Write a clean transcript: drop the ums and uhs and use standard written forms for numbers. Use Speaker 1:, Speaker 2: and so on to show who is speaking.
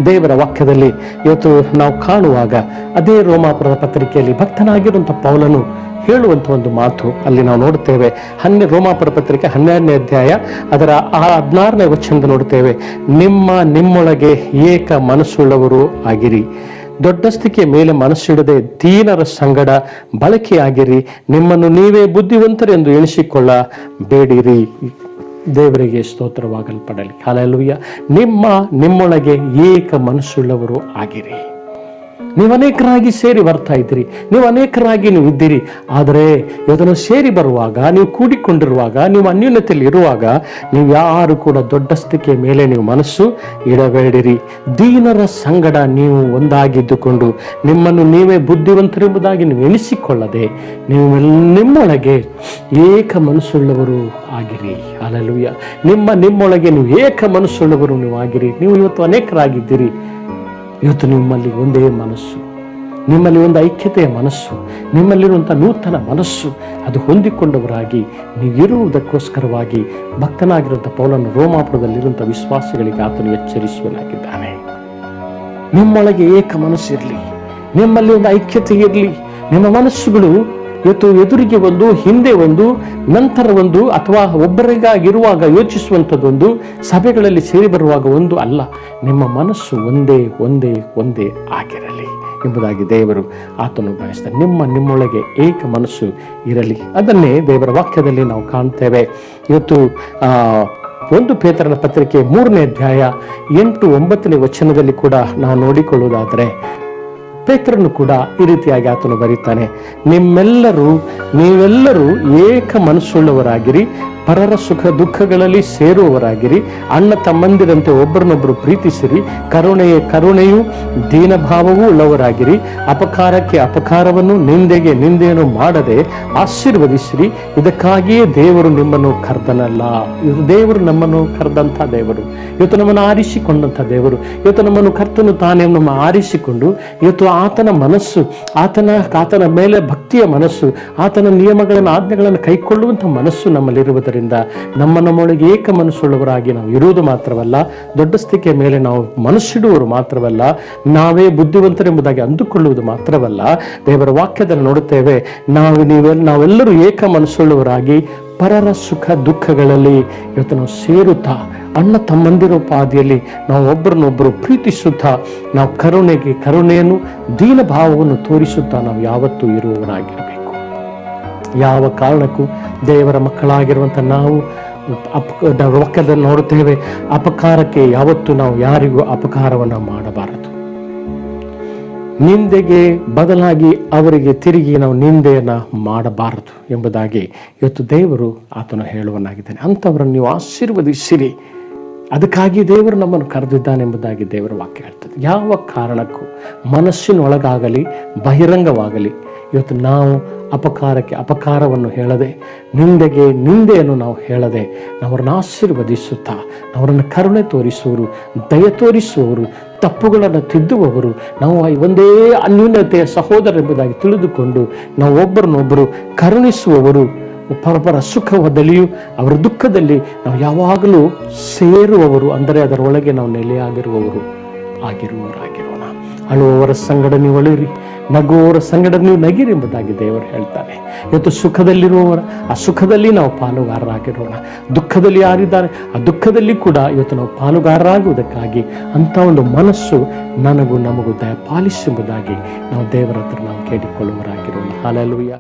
Speaker 1: ದೇವರ ವಾಕ್ಯದಲ್ಲಿ ಇವತ್ತು ನಾವು ಕಾಣುವಾಗ ಅದೇ ರೋಮಾಪುರದ ಪತ್ರಿಕೆಯಲ್ಲಿ ಭಕ್ತನಾಗಿರುವಂಥ ಪೌಲನು ಹೇಳುವಂಥ ಒಂದು ಮಾತು ಅಲ್ಲಿ ನಾವು ನೋಡುತ್ತೇವೆ. ರೋಮಾಪುರ ಪತ್ರಿಕೆ 12ನೇ ಅಧ್ಯಾಯ ಅದರ 16ನೇ ವಚನದ ನೋಡುತ್ತೇವೆ. ನಿಮ್ಮೊಳಗೆ ಏಕ ಮನಸ್ಸುಳ್ಳವರು ಆಗಿರಿ, ದೊಡ್ಡಸ್ತಿಕೆ ಮೇಲೆ ಮನಸ್ಸಿಡದೆ ದೀನರ ಸಂಗಡ ಬಳಕೆಯಾಗಿರಿ, ನಿಮ್ಮನ್ನು ನೀವೇ ಬುದ್ಧಿವಂತರೆಂದು ಎಣಿಸಿಕೊಳ್ಳಬೇಡಿರಿ. ದೇವರಿಗೆ ಸ್ತೋತ್ರವಾಗಲ್ಪಡಲಿ. ಹಲ್ಲೆಲೂಯಾ. ನಿಮ್ಮೊಳಗೆ ಏಕ ಮನಸ್ಸುಳ್ಳವರು ಆಗಿರಿ. ನೀವು ಅನೇಕರಾಗಿ ಸೇರಿ ಬರ್ತಾ ಇದ್ದೀರಿ, ನೀವು ಅನೇಕರಾಗಿ ನೀವು ಇದ್ದೀರಿ. ಆದರೆ ಇದನ್ನು ಸೇರಿ ಬರುವಾಗ, ನೀವು ಕೂಡಿಕೊಂಡಿರುವಾಗ, ನೀವು ಅನ್ಯೂನ್ಯತೆಯಲ್ಲಿ ಇರುವಾಗ ನೀವು ಯಾರು ಕೂಡ ದೊಡ್ಡಸ್ತಿಕೆ ಮೇಲೆ ನೀವು ಮನಸ್ಸು ಇಡಬೇಡಿರಿ. ದೀನರ ಸಂಗಡ ನೀವು ಒಂದಾಗಿದ್ದುಕೊಂಡು ನಿಮ್ಮನ್ನು ನೀವೇ ಬುದ್ಧಿವಂತರೆಂಬುದಾಗಿ ನೀವು ಎಣಿಸಿಕೊಳ್ಳದೆ ನೀವು ನಿಮ್ಮೊಳಗೆ ಏಕ ಮನಸ್ಸುಳ್ಳವರು ಆಗಿರಿ. ಹಲ್ಲೆಲೂಯಾ. ನಿಮ್ಮೊಳಗೆ ನೀವು ಏಕ ಮನಸ್ಸುಳ್ಳವರು ನೀವು ಆಗಿರಿ. ನೀವು ಇವತ್ತು ಅನೇಕರಾಗಿದ್ದೀರಿ. ಇವತ್ತು ನಿಮ್ಮಲ್ಲಿ ಒಂದೇ ಮನಸ್ಸು, ನಿಮ್ಮಲ್ಲಿ ಒಂದು ಐಕ್ಯತೆಯ ಮನಸ್ಸು, ನಿಮ್ಮಲ್ಲಿರುವಂಥ ನೂತನ ಮನಸ್ಸು ಅದು ಹೊಂದಿಕೊಂಡವರಾಗಿ ನೀವಿರುವುದಕ್ಕೋಸ್ಕರವಾಗಿ ಭಕ್ತನಾಗಿರುವಂಥ ಪೌಲನು ರೋಮಾಪುರದಲ್ಲಿರುವಂಥ ವಿಶ್ವಾಸಿಗಳಿಗೆ ಆತನು ಎಚ್ಚರಿಸುವನಾಗಿದ್ದಾನೆ. ನಿಮ್ಮೊಳಗೆ ಏಕ ಮನಸ್ಸು ಇರಲಿ, ನಿಮ್ಮಲ್ಲಿ ಒಂದು ಐಕ್ಯತೆ ಇರಲಿ. ನಿಮ್ಮ ಮನಸ್ಸುಗಳು ಇವತ್ತು ಎದುರಿಗೆ ಒಂದು, ಹಿಂದೆ ಒಂದು, ನಂತರ ಒಂದು, ಅಥವಾ ಒಬ್ಬರಿಗಾಗಿರುವಾಗ ಯೋಚಿಸುವಂಥದ್ದೊಂದು, ಸಭೆಗಳಲ್ಲಿ ಸೇರಿ ಬರುವಾಗ ಒಂದು ಅಲ್ಲ. ನಿಮ್ಮ ಮನಸ್ಸು ಒಂದೇ ಆಗಿರಲಿ ಎಂಬುದಾಗಿ ದೇವರು ಆತನು ಬಯಸ್ತಾನೆ. ನಿಮ್ಮೊಳಗೆ ಏಕ ಮನಸ್ಸು ಇರಲಿ. ಅದನ್ನೇ ದೇವರ ವಾಕ್ಯದಲ್ಲಿ ನಾವು ಕಾಣ್ತೇವೆ. ಇವತ್ತು 1 ಪೇತ್ರನ ಪತ್ರಿಕೆ 3ನೇ ಅಧ್ಯಾಯ 8-9ನೇ ವಚನದಲ್ಲಿ ಕೂಡ ನಾವು ನೋಡಿಕೊಳ್ಳುವುದಾದರೆ ಪೇತ್ರನು ಕೂಡ ಈ ರೀತಿಯಾಗಿ ಆತನು ಬರೀತಾನೆ. ನೀವೆಲ್ಲರೂ ಏಕ ಮನಸ್ಸುಳ್ಳವರಾಗಿರಿ, ಪರರ ಸುಖ ದುಃಖಗಳಲ್ಲಿ ಸೇರುವವರಾಗಿರಿ, ಅಣ್ಣ ತಮ್ಮಂದಿರಂತೆ ಒಬ್ಬರನ್ನೊಬ್ಬರು ಪ್ರೀತಿಸಿರಿ, ಕರುಣೆಯು ದೀನಭಾವವೂ ಉಳ್ಳವರಾಗಿರಿ, ಅಪಕಾರಕ್ಕೆ ಅಪಕಾರವನ್ನು, ನಿಂದೆಗೆ ನಿಂದೆಯನ್ನು ಮಾಡದೆ ಆಶೀರ್ವದಿಸಿರಿ. ಇದಕ್ಕಾಗಿಯೇ ದೇವರು ನಿಮ್ಮನ್ನು ಕರೆದನಲ್ಲ. ಇದು ದೇವರು ನಮ್ಮನ್ನು ಕರೆದಂಥ ದೇವರು, ಇವತ್ತು ನಮ್ಮನ್ನು ಆರಿಸಿಕೊಂಡಂಥ ದೇವರು. ಇವತ್ತು ನಮ್ಮನ್ನು ಕರ್ತನು ತಾನೇ ನಮ್ಮ ಆರಿಸಿಕೊಂಡು ಇವತ್ತು ಆತನ ಮನಸ್ಸು, ಆತನ ಮೇಲೆ ಭಕ್ತಿಯ ಮನಸ್ಸು, ಆತನ ನಿಯಮಗಳನ್ನು ಆಜ್ಞೆಗಳನ್ನು ಕೈಕೊಳ್ಳುವಂಥ ಮನಸ್ಸು ನಮ್ಮಲ್ಲಿರುವುದರಿಂದ ನಮ್ಮೊಳಗೆ ಏಕ ಮನಸ್ಸುಳ್ಳವರಾಗಿ ನಾವು ಇರುವುದು ಮಾತ್ರವಲ್ಲ, ದೊಡ್ಡಸ್ತಿಕೆ ಮೇಲೆ ನಾವು ಮನಸ್ಸಿಡುವರು ಮಾತ್ರವಲ್ಲ, ನಾವೇ ಬುದ್ಧಿವಂತರೆಂಬುದಾಗಿ ಅಂದುಕೊಳ್ಳುವುದು ಮಾತ್ರವಲ್ಲ. ದೇವರ ವಾಕ್ಯದಲ್ಲಿ ನೋಡುತ್ತೇವೆ, ನಾವೆಲ್ಲರೂ ಏಕ ಮನಸ್ಸುಳ್ಳವರಾಗಿ ಪರರ ಸುಖ ದುಃಖಗಳಲ್ಲಿ ಇವತ್ತು ನಾವು ಸೇರುತ್ತಾ, ಅಣ್ಣ ತಮ್ಮಂದಿರೋಪಾದಿಯಲ್ಲಿ ನಾವು ಒಬ್ಬರನ್ನೊಬ್ಬರು ಪ್ರೀತಿಸುತ್ತಾ, ನಾವು ಕರುಣೆಯನ್ನು ದೀನ ಭಾವವನ್ನು ತೋರಿಸುತ್ತಾ ನಾವು ಯಾವತ್ತೂ ಇರುವವರಾಗಿರಬೇಕು. ಯಾವ ಕಾರಣಕ್ಕೂ ದೇವರ ಮಕ್ಕಳಾಗಿರುವಂಥ ನಾವು ವಾಕ್ಯದಲ್ಲಿ ನೋಡುತ್ತೇವೆ, ಅಪಕಾರಕ್ಕೆ ಯಾವತ್ತೂ ನಾವು ಯಾರಿಗೂ ಅಪಕಾರವನ್ನು ಮಾಡಬಾರದು. ನಿಂದೆಗೆ ಬದಲಾಗಿ ಅವರಿಗೆ ತಿರುಗಿ ನಾವು ನಿಂದೆಯನ್ನು ಮಾಡಬಾರದು ಎಂಬುದಾಗಿ ಇವತ್ತು ದೇವರು ಆತನು ಹೇಳುವನಾಗಿದ್ದಾನೆ. ಅಂಥವರನ್ನು ನೀವು ಆಶೀರ್ವದಿಸಿರಿ, ಅದಕ್ಕಾಗಿ ದೇವರು ನಮ್ಮನ್ನು ಕರೆದಿದ್ದಾನೆಂಬುದಾಗಿ ದೇವರ ವಾಕ್ಯ ಹೇಳ್ತದೆ. ಯಾವ ಕಾರಣಕ್ಕೂ ಮನಸ್ಸಿನೊಳಗಾಗಲಿ ಬಹಿರಂಗವಾಗಲಿ ಇವತ್ತು ನಾವು ಅಪಕಾರಕ್ಕೆ ಅಪಕಾರವನ್ನು ಹೇಳದೆ, ನಿಂದೆಗೆ ನಿಂದೆಯನ್ನು ನಾವು ಹೇಳದೆ, ಅವರನ್ನು ಆಶೀರ್ವದಿಸುತ್ತಾ, ಅವರನ್ನು ಕರುಣೆ ತೋರಿಸುವವರು, ದಯ ತೋರಿಸುವವರು, ತಪ್ಪುಗಳನ್ನು ತಿದ್ದುವವರು, ನಾವು ಒಂದೇ ಅನ್ಯೂನ್ಯತೆಯ ಸಹೋದರರೆಂಬುದಾಗಿ ತಿಳಿದುಕೊಂಡು ನಾವು ಒಬ್ಬರನ್ನೊಬ್ಬರು ಕರುಣಿಸುವವರು, ಪರಪರ ಸುಖದಲ್ಲಿಯೂ ಅವರ ದುಃಖದಲ್ಲಿ ನಾವು ಯಾವಾಗಲೂ ಸೇರುವವರು, ಅಂದರೆ ಅದರೊಳಗೆ ನಾವು ನೆಲೆಯಾಗಿರುವವರಾಗಿರೋಣ. ಅಳುವವರ ಸಂಗಡ ನೀವು ಅಳುವಿರಿ, ನಗುವವರ ಸಂಗಡ ನೀವು ನಗಿರಿ ಎಂಬುದಾಗಿ ದೇವರು ಹೇಳ್ತಾರೆ. ಇವತ್ತು ಸುಖದಲ್ಲಿರುವವರ ಆ ಸುಖದಲ್ಲಿ ನಾವು ಪಾಲುಗಾರರಾಗಿರೋಣ, ದುಃಖದಲ್ಲಿ ಯಾರಿದ್ದಾರೆ ಆ ದುಃಖದಲ್ಲಿ ಕೂಡ ಇವತ್ತು ನಾವು ಪಾಲುಗಾರರಾಗುವುದಕ್ಕಾಗಿ ಅಂಥ ಒಂದು ಮನಸ್ಸು ನಮಗೂ ದಯ ಪಾಲಿಸೆಂಬುದಾಗಿ ನಾವು ದೇವರ ಹತ್ರ ನಾವು ಕೇಳಿಕೊಳ್ಳುವವರಾಗಿರೋಣ. ಹಲ್ಲೆಲೂಯಾ.